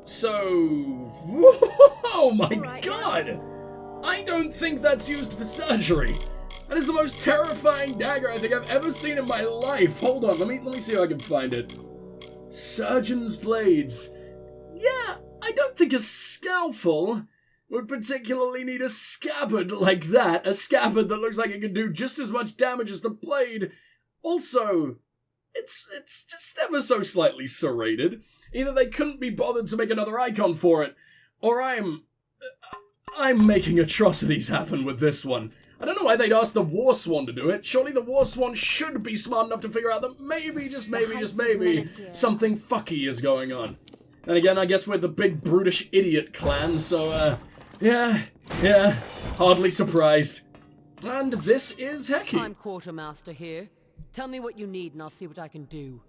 So... Oh my god! I don't think that's used for surgery. That is the most terrifying dagger I think I've ever seen in my life. Hold on, let me see if I can find it. Surgeon's blades. Yeah, I don't think a scalpel would particularly need a scabbard like that. A scabbard that looks like it could do just as much damage as the blade. Also, it's just ever so slightly serrated. Either they couldn't be bothered to make another icon for it, or I'm making atrocities happen with this one. I don't know why they'd ask the War Swan to do it. Surely the War Swan should be smart enough to figure out that maybe, just maybe, something fucky is going on. And again, I guess we're the big brutish idiot clan, so, yeah, hardly surprised. And this is Heki. I'm Quartermaster here. Tell me what you need and I'll see what I can do.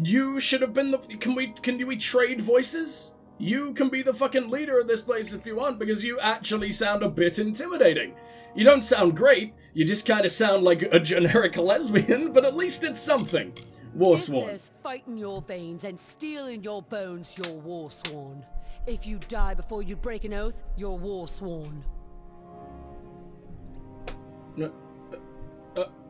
You should have been the... Can we trade voices? You can be the fucking leader of this place if you want, because you actually sound a bit intimidating. You don't sound great, you just kind of sound like a generic lesbian, but at least it's something. War Swan. If there's fight in your veins and steel in your bones, you're War Swan. If you die before you break an oath, you're War Swan.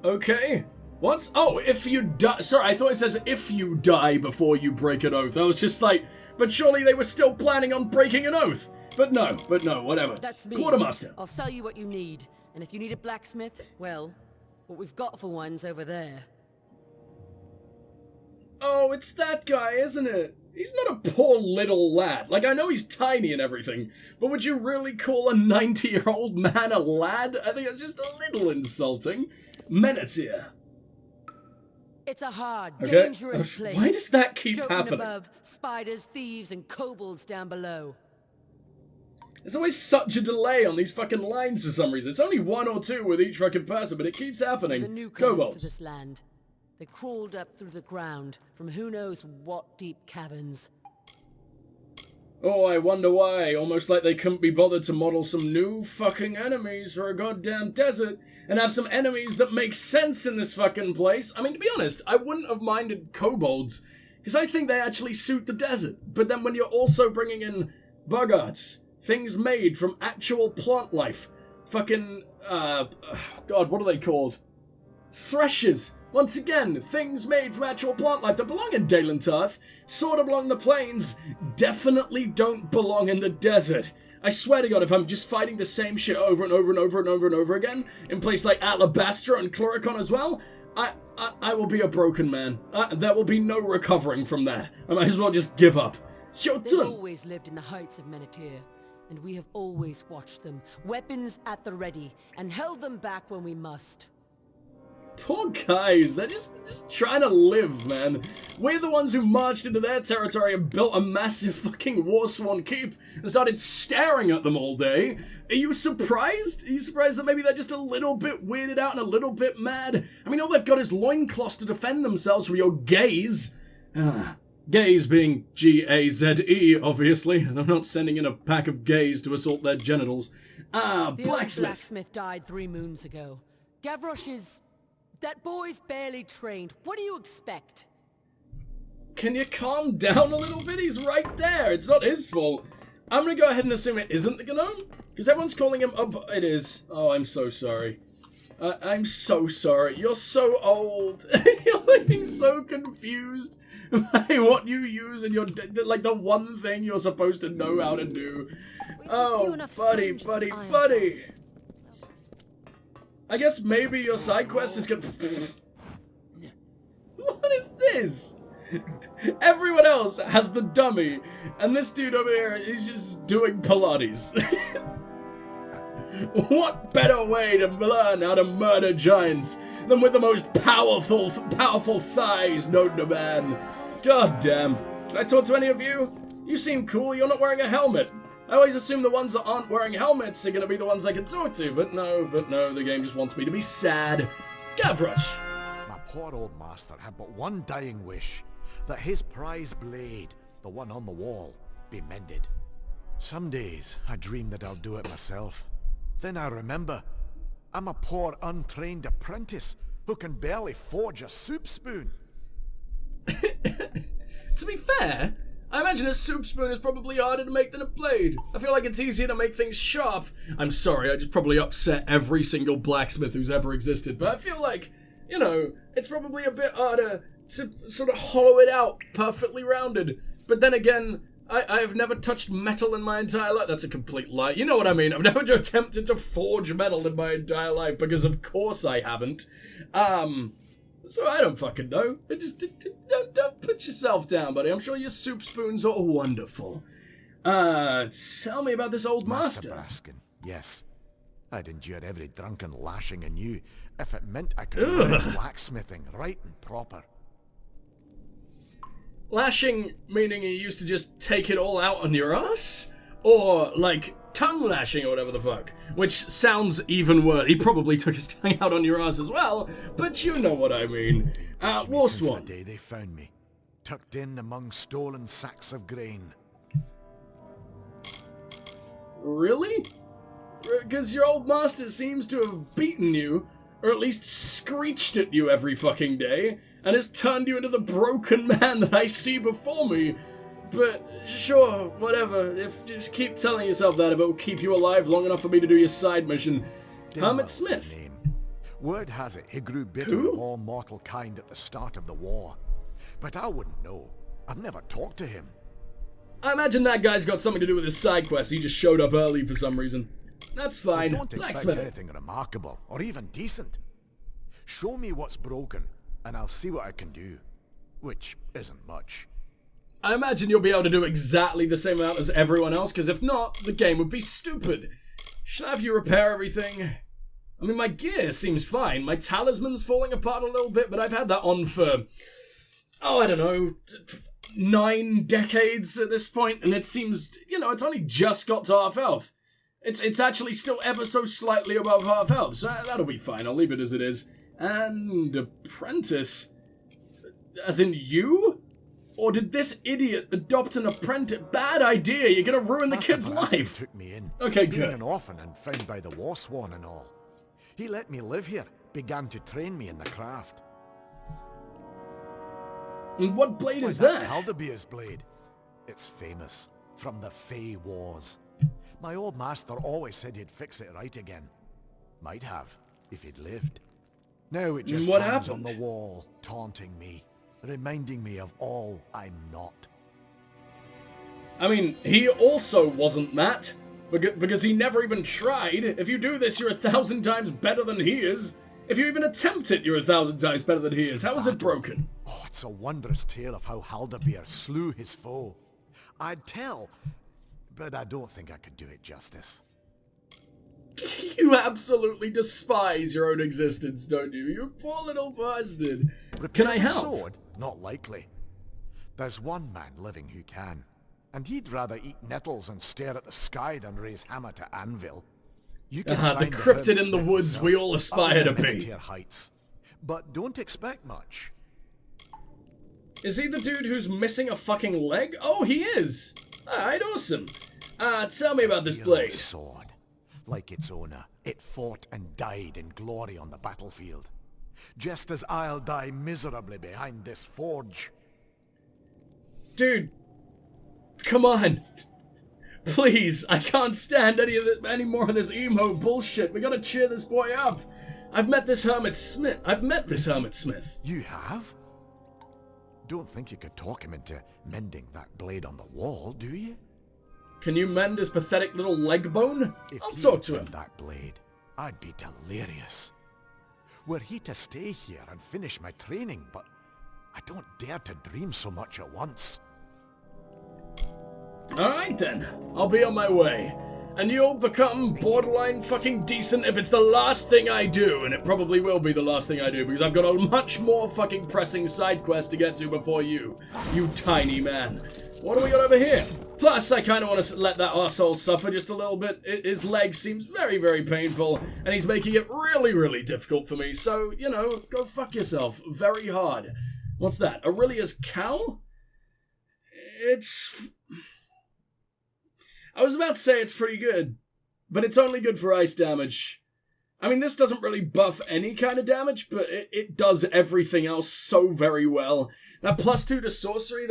Okay. What? Oh, if you die... Sorry, I thought it says if you die before you break an oath. I was just like... But surely they were still planning on breaking an oath. But no, whatever. That's me. Quartermaster. I'll sell you what you need. And if you need a blacksmith, well, what we've got for one's over there. Oh, it's that guy, isn't it? He's not a poor little lad. Like, I know he's tiny and everything, but would you really call a 90-year-old man a lad? I think that's just a little insulting. Menetier. It's a hard, dangerous place. Why does that keep Joking happening? Above, spiders, thieves, and kobolds down below. There's always such a delay on these fucking lines for some reason. It's only one or two with each fucking person, but it keeps happening. The newcomers Kobolds. to this land. They crawled up through the ground from who knows what deep caverns. Oh, I wonder why. Almost like they couldn't be bothered to model some new fucking enemies for a goddamn desert and have some enemies that make sense in this fucking place. I mean, to be honest, I wouldn't have minded kobolds, because I think they actually suit the desert. But then when you're also bringing in boggarts, things made from actual plant life, fucking, God, what are they called? Threshers. Once again, things made from actual plant life that belong in Dalen Turf, sort of belong in the plains, definitely don't belong in the desert. I swear to God, if I'm just fighting the same shit over and over and over and over and over again, in places like Alabastra and Chloricon as well, I will be a broken man. There will be no recovering from that. I might as well just give up. They've always lived in the heights of Menetier, and we have always watched them, weapons at the ready, and held them back when we must. Poor guys, they're just trying to live, man. We're the ones who marched into their territory and built a massive fucking War Swan keep and started staring at them all day. Are you surprised? Are you surprised that maybe they're just a little bit weirded out and a little bit mad? I mean, all they've got is loincloths to defend themselves from your gaze. Gaze being G-A-Z-E, obviously, and I'm not sending in a pack of gays to assault their genitals. Blacksmith. The old blacksmith died 3 moons ago. Gavroche is... That boy's barely trained. What do you expect? Can you calm down a little bit? He's right there. It's not his fault. I'm gonna go ahead and assume it isn't the gnome, because everyone's calling him It is. Oh, I'm so sorry. I'm so sorry. You're so old. You're looking so confused by what you use and you're like the one thing you're supposed to know how to do. Oh, buddy. I guess maybe your side quest is gonna... What is this? Everyone else has the dummy, and this dude over here is just doing Pilates. What better way to learn how to murder giants than with the most powerful thighs known to man? God damn. Can I talk to any of you? You seem cool, you're not wearing a helmet. I always assume the ones that aren't wearing helmets are gonna be the ones I can talk to, but no, the game just wants me to be sad. Gavroche! My poor old master had but one dying wish, that his prize blade, the one on the wall, be mended. Some days I dream that I'll do it myself. Then I remember, I'm a poor untrained apprentice who can barely forge a soup spoon. To be fair, I'm imagine a soup spoon is probably harder to make than a blade. I feel like it's easier to make things sharp. I'm sorry, I just probably upset every single blacksmith who's ever existed, but I feel like, you know, it's probably a bit harder to sort of hollow it out perfectly rounded. But then again, I have never touched metal in my entire life. That's a complete lie. You know what I mean? I've never attempted to forge metal in my entire life, because of course I haven't. So I don't fucking know. Just don't put yourself down, buddy. I'm sure your soup spoons are wonderful. Tell me about this old master. Braskin, yes. I'd endure every drunken lashing anew if it meant I could learn blacksmithing right and proper. Lashing meaning he used to just take it all out on your ass? Or, like, tongue lashing or whatever the fuck? Which sounds even worse. He probably took his tongue out on your ass as well, but you know what I mean. Since the day they found me, tucked in among stolen sacks of grain. Really? Because your old master seems to have beaten you, or at least screeched at you every fucking day, and has turned you into the broken man that I see before me. But, sure, whatever. Just keep telling yourself that if it will keep you alive long enough for me to do your side mission. Hermit Smith. Name. Word has it he grew bitter of all mortal kind at the start of the war. But I wouldn't know. I've never talked to him. I imagine that guy's got something to do with his side quest. He just showed up early for some reason. That's fine. I don't expect anything remarkable, or even decent. Show me what's broken, and I'll see what I can do. Which isn't much. I imagine you'll be able to do exactly the same amount as everyone else, because if not, the game would be stupid. Should I have you repair everything? I mean, my gear seems fine. My talisman's falling apart a little bit, but I've had that on for, I don't know, 9 decades at this point, and it seems, you know, it's only just got to half health. It's actually still ever so slightly above half health, so that'll be fine. I'll leave it as it is. And apprentice? As in you? Or did this idiot adopt an apprentice? Bad idea, you're gonna ruin the kid's life. Took me in. Okay, being good. An orphan and found by the war swan and all. He let me live here, began to train me in the craft. And what blade is that? That's Haldabeer's blade. It's famous, from the Fey Wars. My old master always said he'd fix it right again. Might have, if he'd lived. Now it just hangs on the wall, taunting me, reminding me of all I'm not. I mean, he also wasn't that, because he never even tried. If you do this, you're 1,000 times better than he is. If you even attempt it, you're 1,000 times better than he is. How is it broken? Oh, it's a wondrous tale of how Haldabeer slew his foe. I'd tell, but I don't think I could do it justice. You absolutely despise your own existence, don't you? You poor little bastard. Can I help? Sword? Not likely. There's one man living who can, and he'd rather eat nettles and stare at the sky than raise hammer to anvil. You can find the cryptid in the woods we all aspire to be. Heights, but don't expect much. Is he the dude who's missing a fucking leg? Oh, he is. Alright, awesome. Tell me about this blade. Sword. Like its owner, it fought and died in glory on the battlefield. Just as I'll die miserably behind this forge. Dude, come on. Please, I can't stand any more of this emo bullshit. We gotta cheer this boy up. I've met this Hermit Smith. You have? Don't think you could talk him into mending that blade on the wall, do you? Can you mend his pathetic little leg bone? If I'll talk to him. That blade, I'd be delirious. Were he to stay here and finish my training, but I don't dare to dream so much at once. Alright then, I'll be on my way. And you'll become borderline fucking decent if it's the last thing I do, and it probably will be the last thing I do, because I've got a much more fucking pressing side quest to get to before you tiny man. What do we got over here? Plus, I kind of want to let that arsehole suffer just a little bit. His leg seems very, very painful, and he's making it really, really difficult for me, so, you know, go fuck yourself very hard. What's that? Aurelia's cow? I was about to say it's pretty good, but it's only good for ice damage. I mean, this doesn't really buff any kind of damage, but it does everything else so very well. That +2 to sorcery,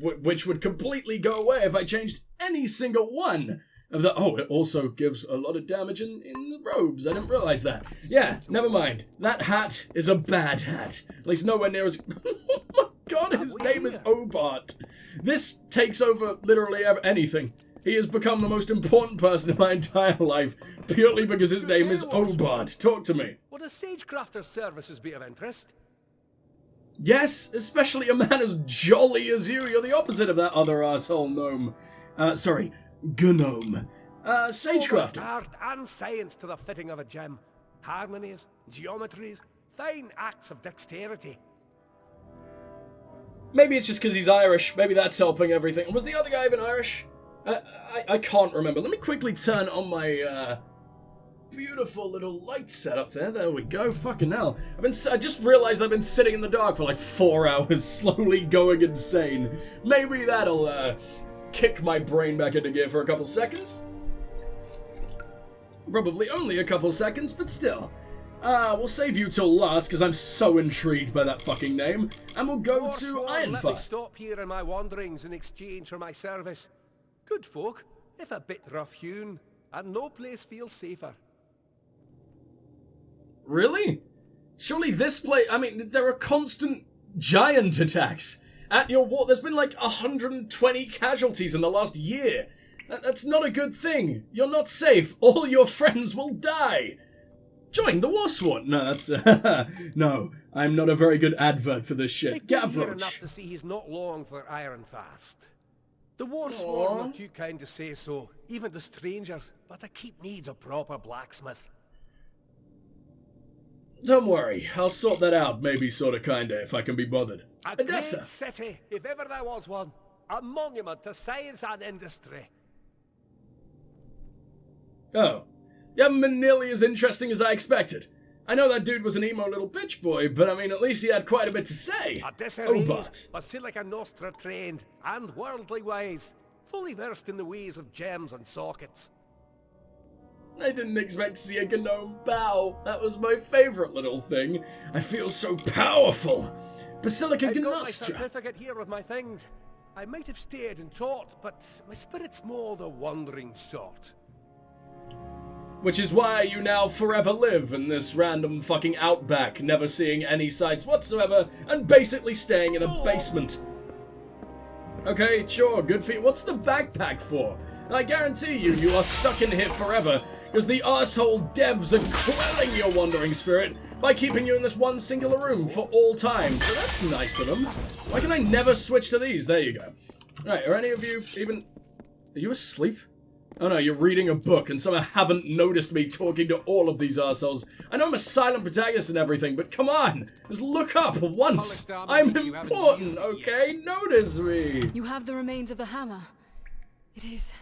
which would completely go away if I changed any single one of the... Oh, it also gives a lot of damage in the robes. I didn't realize that. Yeah, never mind. That hat is a bad hat. At least nowhere near as... Oh my god, his name is Obart. This takes over literally anything. He has become the most important person in my entire life, purely because his name is Obart. Talk to me. Would a sagecrafter's services be of interest? Yes, especially a man as jolly as you. You're the opposite of that other asshole gnome. Sorry, gnome. Sagecrafter. Art and science to the fitting of a gem. Harmonies, geometries, fine acts of dexterity. Maybe it's just because he's Irish. Maybe that's helping everything. Was the other guy even Irish? I can't remember. Let me quickly turn on my beautiful little light setup there. There we go. Fucking hell. I just realized I've been sitting in the dark for like 4 hours, slowly going insane. Maybe that'll kick my brain back into gear for a couple seconds. Probably only a couple seconds, but still. We'll save you till last, because I'm so intrigued by that fucking name. And we'll go to Ironfast. Let me stop here in my wanderings in exchange for my service. Good folk, if a bit rough-hewn, and no place feels safer. Really? Surely this place... I mean, there are constant giant attacks. At your wall, there's been like 120 casualties in the last year. That's not a good thing. You're not safe. All your friends will die. Join the Warsworn. No, that's... no, I'm not a very good advert for this shit. Gavroche. Enough to see he's not long for Ironfast. The Warsworn are too kind to say so, even to strangers, but a keep needs a proper blacksmith. Don't worry, I'll sort that out, maybe sorta kinda, if I can be bothered. A great city, if ever there was one. A monument to science and industry. Oh. You haven't been nearly as interesting as I expected. I know that dude was an emo little bitch boy, but I mean, at least he had quite a bit to say. Obart. Basilica Nostra trained, and worldly wise. Fully versed in the ways of gems and sockets. I didn't expect to see a gnome bow. That was my favorite little thing. I feel so powerful. Basilica Nostra. I've got my certificate here with my things. I might have stayed and taught, but my spirit's more the wandering sort. Which is why you now forever live in this random fucking outback, never seeing any sights whatsoever, and basically staying in a basement. Okay, sure, good for you. What's the backpack for? I guarantee you are stuck in here forever, because the arsehole devs are quelling your wandering spirit by keeping you in this one singular room for all time. So that's nice of them. Why can I never switch to these? There you go. Alright, are any of you even... Are you asleep? Oh no, you're reading a book and somehow haven't noticed me talking to all of these arseholes. I know I'm a silent protagonist and everything, but come on! Just look up once! I'm important, okay? Notice me! You have the remains of the hammer. It is...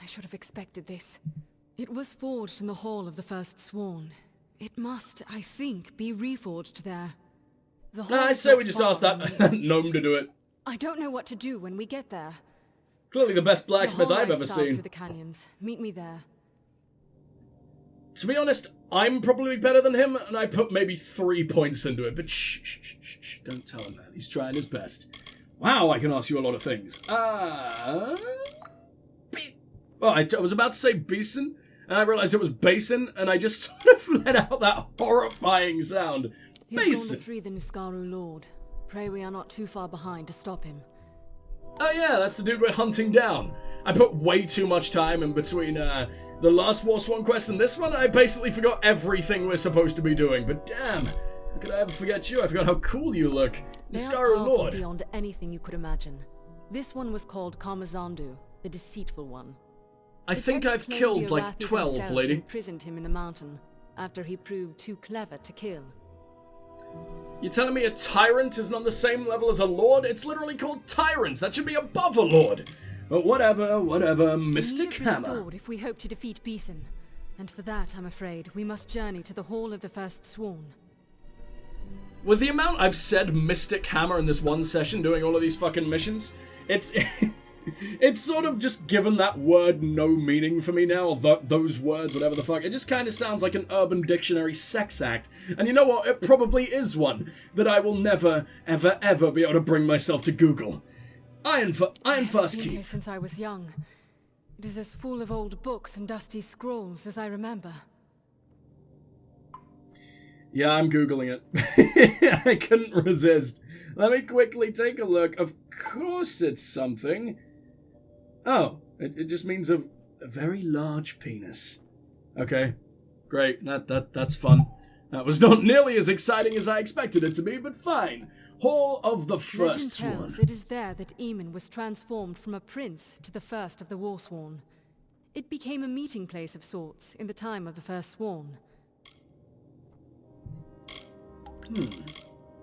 I should have expected this. It was forged in the Hall of the First Sworn. It must, I think, be reforged there. I say we just ask that gnome to do it. I don't know what to do when we get there. Clearly the best blacksmith I've ever seen. Through the canyons. Meet me there. To be honest, I'm probably better than him, and I put maybe 3 points into it, but shh, don't tell him that. He's trying his best. Wow, I can ask you a lot of things. Well, I was about to say Beeson, and I realized it was Basin, and I just sort of let out that horrifying sound. Basin! He's gone to free the Niskaru Lord. Pray we are not too far behind to stop him. Oh yeah, that's the dude we're hunting down. I put way too much time in between the last Warsworn quest and this one. I basically forgot everything we're supposed to be doing, but damn, how could I ever forget you? I forgot how cool you look. Niskaru Lord. Beyond anything you could imagine. This one was called Karmazandu, the deceitful one. I think I've killed like 12, lady. Imprisoned him in the mountain after he proved too clever to kill. You're telling me a tyrant isn't on the same level as a lord? It's literally called tyrant. That should be above a lord. But whatever, Mystic Hammer. If we hope to defeat Beeson. And for that, I'm afraid, we must journey to the Hall of the First Sworn. With the amount I've said Mystic Hammer in this one session doing all of these fucking missions, it's It's sort of just given that word no meaning for me now, or those words, whatever the fuck. It just kind of sounds like an Urban Dictionary sex act. And you know what? It probably is one that I will never, ever, ever be able to bring myself to Google. Ironfast Keep. Since I was young. It is as full of old books and dusty scrolls as I remember. Yeah, I'm Googling it. I couldn't resist. Let me quickly take a look. Of course it's something. Oh, it just means a very large penis. Okay, great. That's fun. That was not nearly as exciting as I expected it to be, but fine. Hall of the First Sworn. Legend tells it is there that Eamon was transformed from a prince to the first of the Warsworn. It became a meeting place of sorts in the time of the First Sworn.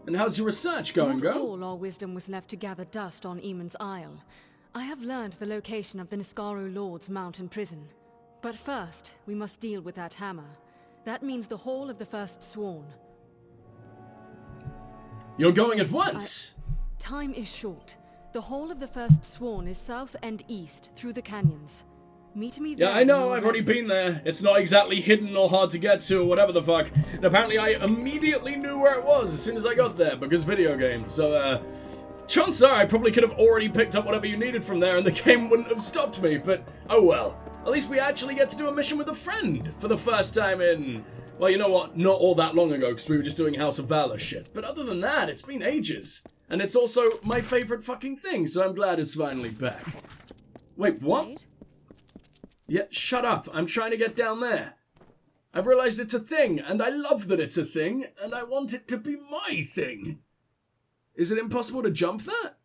And how's your research going, girl? Not all our wisdom was left to gather dust on Eamon's Isle. I have learned the location of the Niskaro Lord's mountain prison. But first, we must deal with that hammer. That means the Hall of the First Sworn. You're going at once! Time is short. The Hall of the First Sworn is south and east through the canyons. Meet me there. Yeah, I know, I've already been there. It's not exactly hidden or hard to get to or whatever the fuck. And apparently I immediately knew where it was as soon as I got there, because video games. So, chances are I probably could have already picked up whatever you needed from there and the game wouldn't have stopped me, but oh well. At least we actually get to do a mission with a friend for the first time in... Well, you know what? Not all that long ago, because we were just doing House of Valor shit. But other than that, it's been ages. And it's also my favorite fucking thing, so I'm glad it's finally back. Wait, what? Yeah, shut up. I'm trying to get down there. I've realized it's a thing, and I love that it's a thing, and I want it to be my thing. Is it impossible to jump that?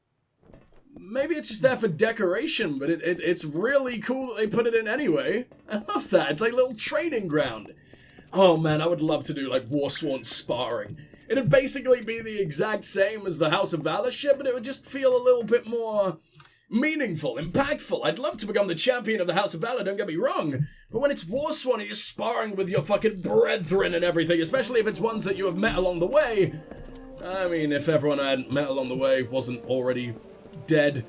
Maybe it's just there for decoration, but it's really cool that they put it in anyway. I love that. It's like a little training ground. Oh man, I would love to do like Warsworn sparring. It'd basically be the exact same as the House of Valor shit, but it would just feel a little bit more meaningful, impactful. I'd love to become the champion of the House of Valor, don't get me wrong. But when it's Warsworn and you're sparring with your fucking brethren and everything, especially if it's ones that you have met along the way. I mean, if everyone I had met along the way wasn't already dead,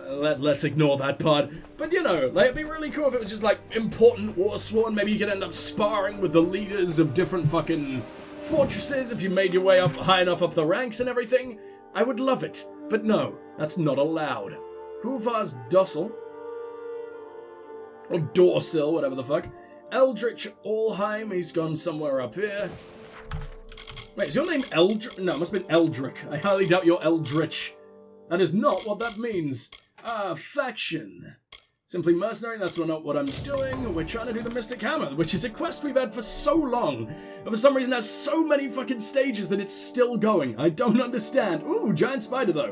let's ignore that part. But you know, like, it'd be really cool if it was just like important Warsworn. Maybe you could end up sparring with the leaders of different fucking fortresses if you made your way up high enough up the ranks and everything. I would love it. But no, that's not allowed. Huvar's Dossel. Or Dorsil, whatever the fuck. Eldritch Allheim, he's gone somewhere up here. Wait, is your name Eldritch? No, it must have been Eldrick. I highly doubt you're Eldritch. That is not what that means. Faction. Simply mercenary, that's not what I'm doing. We're trying to do the Mystic Hammer, which is a quest we've had for so long. And for some reason it has so many fucking stages that it's still going. I don't understand. Ooh, giant spider though.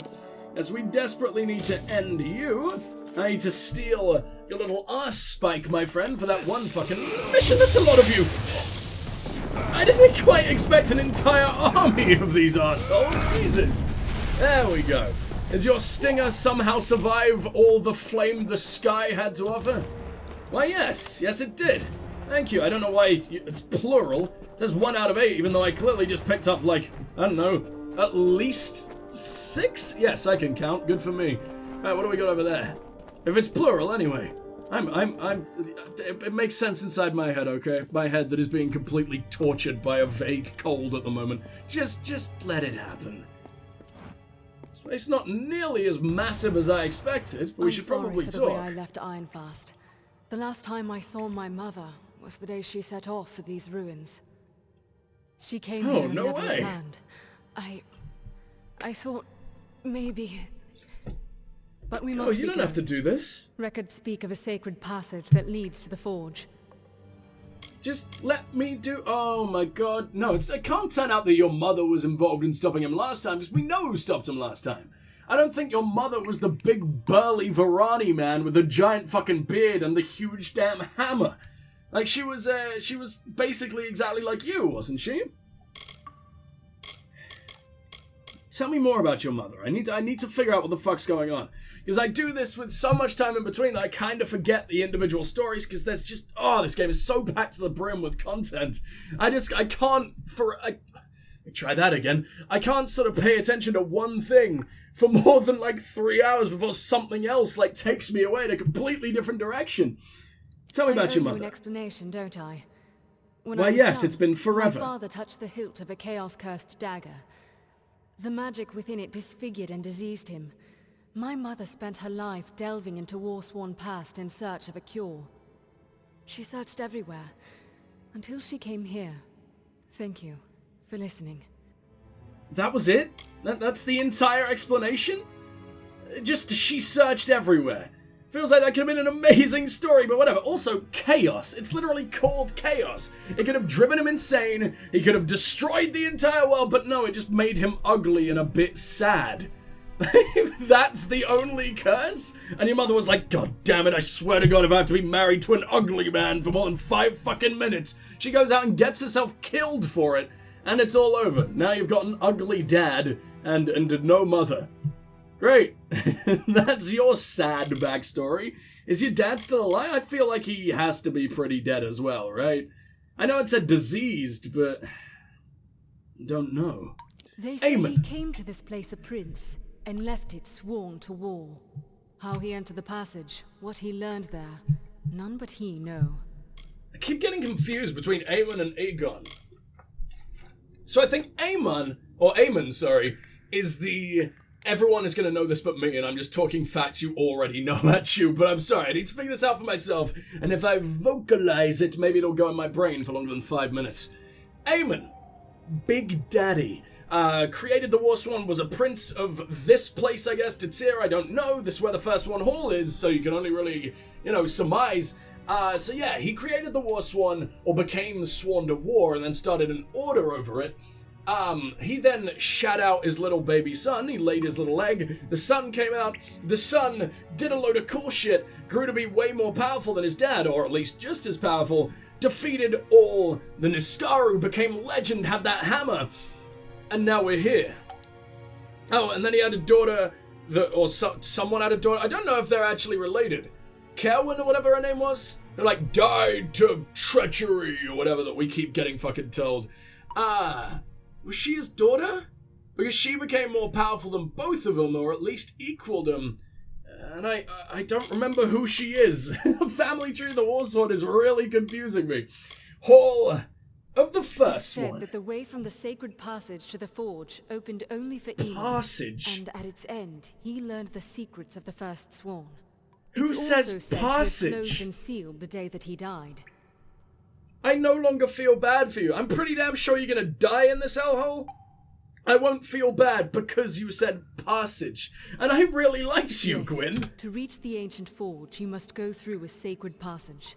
As we desperately need to end you. I need to steal your little arse spike, my friend, for that one fucking mission. That's a lot of you. I didn't quite expect an entire army of these arseholes. Jesus. There we go. Did your stinger somehow survive all the flame the sky had to offer? Why, yes. Yes, it did. Thank you. I don't know why it's plural. It says 1 out of 8, even though I clearly just picked up, like, I don't know, at least 6? Yes, I can count. Good for me. Alright, what do we got over there? If it's plural, anyway. It makes sense inside my head, okay? My head that is being completely tortured by a vague cold at the moment. Just let it happen. It's not nearly as massive as I expected, but we should probably talk. I'm sorry for the way I left Ironfast. The last time I saw my mother was the day she set off for these ruins. She came here and never returned. I thought maybe... But we must you don't have to do this. Records speak of a sacred passage that leads to the forge. Just let me do... Oh my god. No, it can't turn out that your mother was involved in stopping him last time, because we know who stopped him last time. I don't think your mother was the big burly Varani man with the giant fucking beard and the huge damn hammer. Like, she was basically exactly like you, wasn't she? Tell me more about your mother. I need to figure out what the fuck's going on. Because I do this with so much time in between that I kind of forget the individual stories because there's just... Oh, this game is so packed to the brim with content. I can't... Try that again. I can't sort of pay attention to one thing for more than like 3 hours before something else like takes me away in a completely different direction. Tell me about your mother. I owe you an explanation, don't I? When Well, I was yes, young, it's been forever. My father touched the hilt of a chaos-cursed dagger. The magic within it disfigured and diseased him. My mother spent her life delving into war-sworn past in search of a cure. She searched everywhere, until she came here. Thank you for listening. That was it? That's the entire explanation? Just she searched everywhere. Feels like that could have been an amazing story, but whatever. Also, chaos. It's literally called chaos. It could have driven him insane. He could have destroyed the entire world, but no, it just made him ugly and a bit sad. That's the only curse? And your mother was like, God damn it, I swear to God, if I have to be married to an ugly man for more than 5 fucking minutes. She goes out and gets herself killed for it, and it's all over. Now you've got an ugly dad and no mother. Great. That's your sad backstory. Is your dad still alive? I feel like he has to be pretty dead as well, right? I know it said diseased, but don't know. They say Almain. he came to this place a prince and left it sworn to war. How he entered the passage, what he learned there, none but he know. I keep getting confused between Amon and Aegon. So I think Amon, is the... Everyone is going to know this but me, and I'm just talking facts you already know at you, but I'm sorry, I need to figure this out for myself, and if I vocalize it, maybe it'll go in my brain for longer than 5 minutes. Amon, Big Daddy, created the Warsworn, was a prince of this place, I guess, Tatir, I don't know, this is where the first one hall is, so you can only really, surmise. So yeah, he created the Warsworn, or became sworn to war, and then started an order over it. He then shat out his little baby son, he laid his little egg, the son came out, the son did a load of cool shit, grew to be way more powerful than his dad, or at least just as powerful, defeated all the Niskaru, became legend, had that hammer, and now we're here. Oh, and then he had a daughter, someone had a daughter, I don't know if they're actually related, Kerwin or whatever her name was, they're like, died to treachery, or whatever that we keep getting fucking told. Was she his daughter? Because she became more powerful than both of them, or at least equaled them. And I don't remember who she is. Family tree of the Warsworn is really confusing me. Hall of the first one. It said that the way from the sacred passage to the forge opened only for Ian. Passage? And at its end, he learned the secrets of the first sworn. Who It's says also said passage? to have closed and sealed the day that he died. I no longer feel bad for you. I'm pretty damn sure you're gonna die in this hellhole. I won't feel bad because you said passage. And I really likes you, Yes. Gwyn. To reach the ancient forge, you must go through a sacred passage.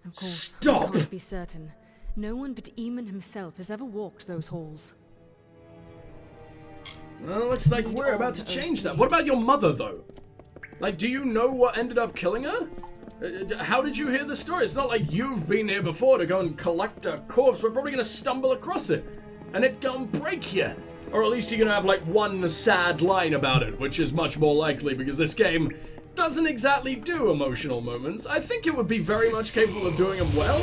Of course, Stop! I can't be certain. No one but Eamon himself has ever walked those halls. Well, looks like we're about to change that. What about your mother, though? Like, do you know what ended up killing her? How did you hear the story? It's not like you've been here before to go and collect a corpse. We're probably going to stumble across it. And it gonna break you. Or at least you're going to have, like, one sad line about it, which is much more likely because this game doesn't exactly do emotional moments. I think it would be very much capable of doing them well.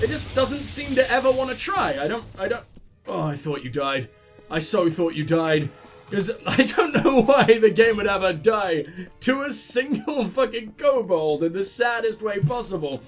It just doesn't seem to ever want to try. I don't... Oh, I thought you died. I so thought you died. Because I don't know why the game would ever die to a single fucking kobold in the saddest way possible.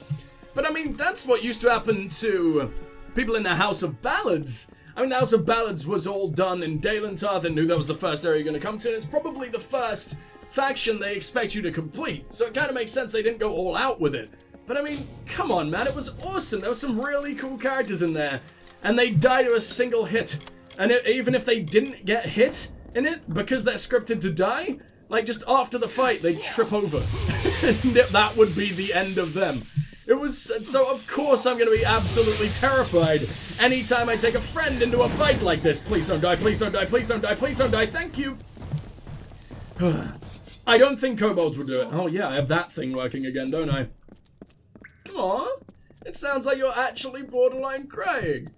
But I mean, that's what used to happen to people in the House of Ballads. I mean, the House of Ballads was all done in Daelentar. They knew that was the first area you're going to come to, and it's probably the first faction they expect you to complete. So it kind of makes sense they didn't go all out with it. But I mean, come on, man, it was awesome. There were some really cool characters in there, and they died to a single hit. And even if they didn't get hit in it, because they're scripted to die, like just after the fight, they'd trip over. And that would be the end of them. It was, so of course I'm going to be absolutely terrified anytime I take a friend into a fight like this. Please don't die, please don't die, please don't die, please don't die, thank you. I don't think kobolds would do it. Oh yeah, I have that thing working again, don't I? Aw, it sounds like you're actually borderline crying.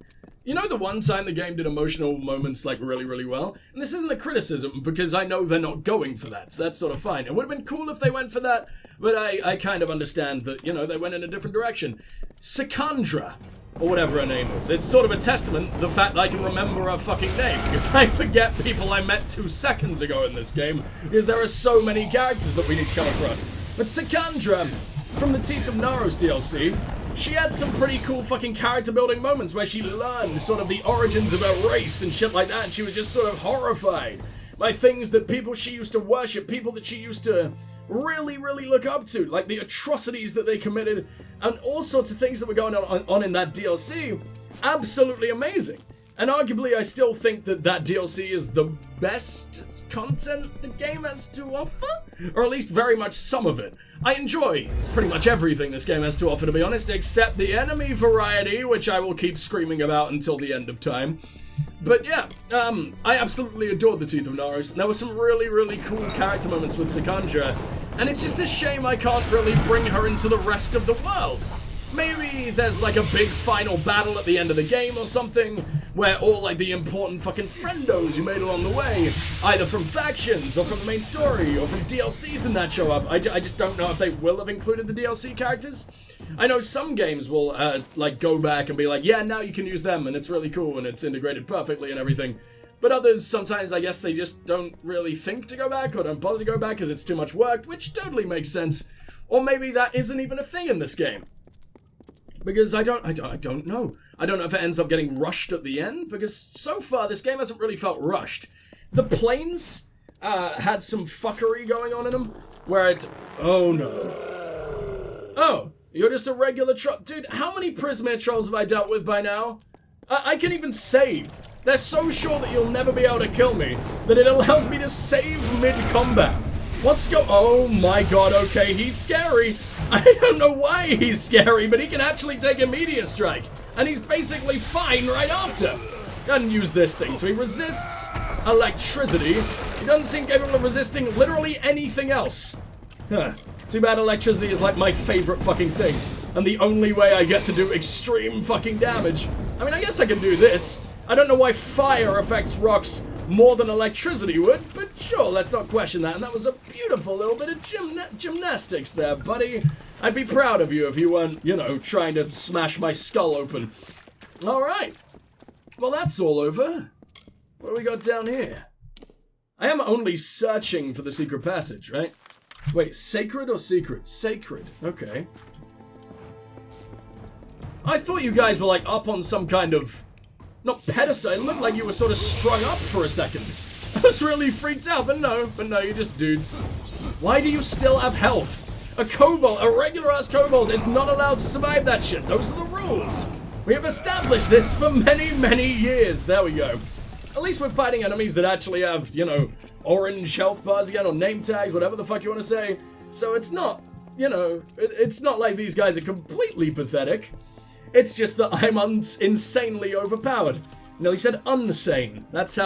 You know the one time the game did emotional moments like really, really well? And this isn't a criticism because I know they're not going for that, so that's sort of fine. It would have been cool if they went for that, but I kind of understand that, you know, they went in a different direction. Sikandra. or whatever her name is. It's sort of a testament to the fact that I can remember her fucking name, because I forget people I met 2 seconds ago in this game, because there are so many characters that we need to come across. But Sikandra, from the Teeth of Naros DLC, she had some pretty cool fucking character building moments where she learned sort of the origins of her race and shit like that, and she was just sort of horrified by things that people she used to worship, people that she used to really, really look up to, like the atrocities that they committed, and all sorts of things that were going on in that DLC. Absolutely amazing. And arguably, I still think that that DLC is the best content the game has to offer, or at least very much some of it. I enjoy pretty much everything this game has to offer, to be honest, except the enemy variety, which I will keep screaming about until the end of time. But yeah, I absolutely adored the Teeth of Naros. There were some really, really cool character moments with Sikandra, and it's just a shame I can't really bring her into the rest of the world. Maybe there's like a big final battle at the end of the game or something, where all like the important fucking friendos you made along the way, either from factions or from the main story or from DLCs and that show up. I just don't know if they will have included the DLC characters. I know some games will like go back and be like, yeah, now you can use them and it's really cool and it's integrated perfectly and everything. But others, sometimes I guess they just don't really think to go back or don't bother to go back because it's too much work, which totally makes sense. Or maybe that isn't even a thing in this game. Because I don't know. I don't know if it ends up getting rushed at the end, because so far this game hasn't really felt rushed. The planes had some fuckery going on in them, where it... Oh no. Oh, you're just a regular troll. Dude, how many Prismere trolls have I dealt with by now? I can even save. They're so sure that you'll never be able to kill me, that it allows me to save mid-combat. Oh my god, okay, he's scary. I don't know why he's scary, but he can actually take a meteor strike. And he's basically fine right after. Doesn't use this thing, so he resists electricity. He doesn't seem capable of resisting literally anything else. Huh. Too bad electricity is like my favorite fucking thing. And the only way I get to do extreme fucking damage. I mean, I guess I can do this. I don't know why fire affects rocks more than electricity would, but sure, let's not question that. And that was a beautiful little bit of gymnastics there, buddy. I'd be proud of you if you weren't, you know, trying to smash my skull open. Alright. Well, that's all over. What do we got down here? I am only searching for the secret passage, right? Wait, sacred or secret? Sacred. Okay. I thought you guys were, like, up on some kind of... Not pedestal, it looked like you were sort of strung up for a second. I was really freaked out, but no, you're just dudes. Why do you still have health? A kobold, a regular-ass kobold, is not allowed to survive that shit. Those are the rules. We have established this for many, many years. There we go. At least we're fighting enemies that actually have, you know, orange health bars again, or name tags, whatever the fuck you want to say. So it's not, you know, it's not like these guys are completely pathetic. It's just that I'm insanely overpowered. No, he said unsane. That's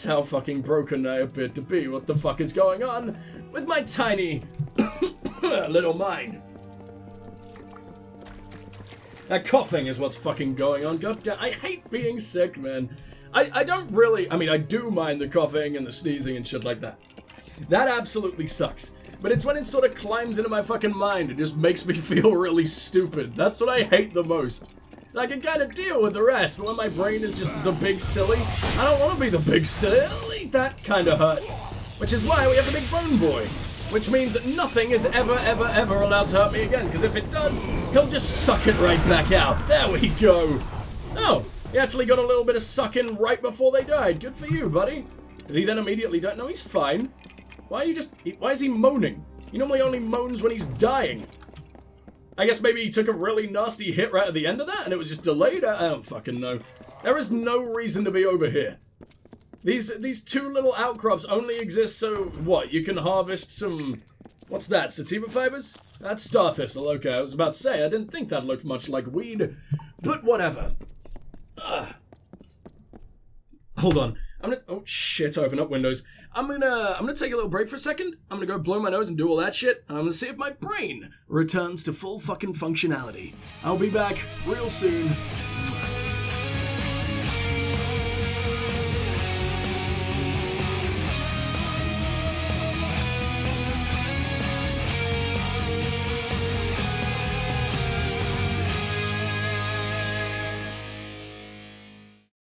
how fucking broken I appear to be. What the fuck is going on with my tiny little mind? That coughing is what's fucking going on. God damn, I hate being sick, man. I don't really, I mean, I do mind the coughing and the sneezing and shit like that. That absolutely sucks. But it's when it sort of climbs into my fucking mind and just makes me feel really stupid. That's what I hate the most. I can kind of deal with the rest, but when my brain is just the big silly, I don't want to be the big silly. That kind of hurt. Which is why we have the big bone boy. Which means that nothing is ever, ever, ever allowed to hurt me again. Because if it does, he'll just suck it right back out. There we go. Oh, he actually got a little bit of suck in right before they died. Good for you, buddy. Did he then immediately die? No, he's fine. Why is he moaning? He normally only moans when he's dying. I guess maybe he took a really nasty hit right at the end of that and it was just delayed? I don't fucking know. There is no reason to be over here. These two little outcrops only exist so, what, you can harvest some... What's that, sativa fibers? That's star thistle, okay, I was about to say, I didn't think that looked much like weed. But whatever. Hold on. Oh shit, open up Windows. I'm gonna take a little break for a second. I'm gonna go blow my nose and do all that shit. And I'm gonna see if my brain returns to full fucking functionality. I'll be back real soon.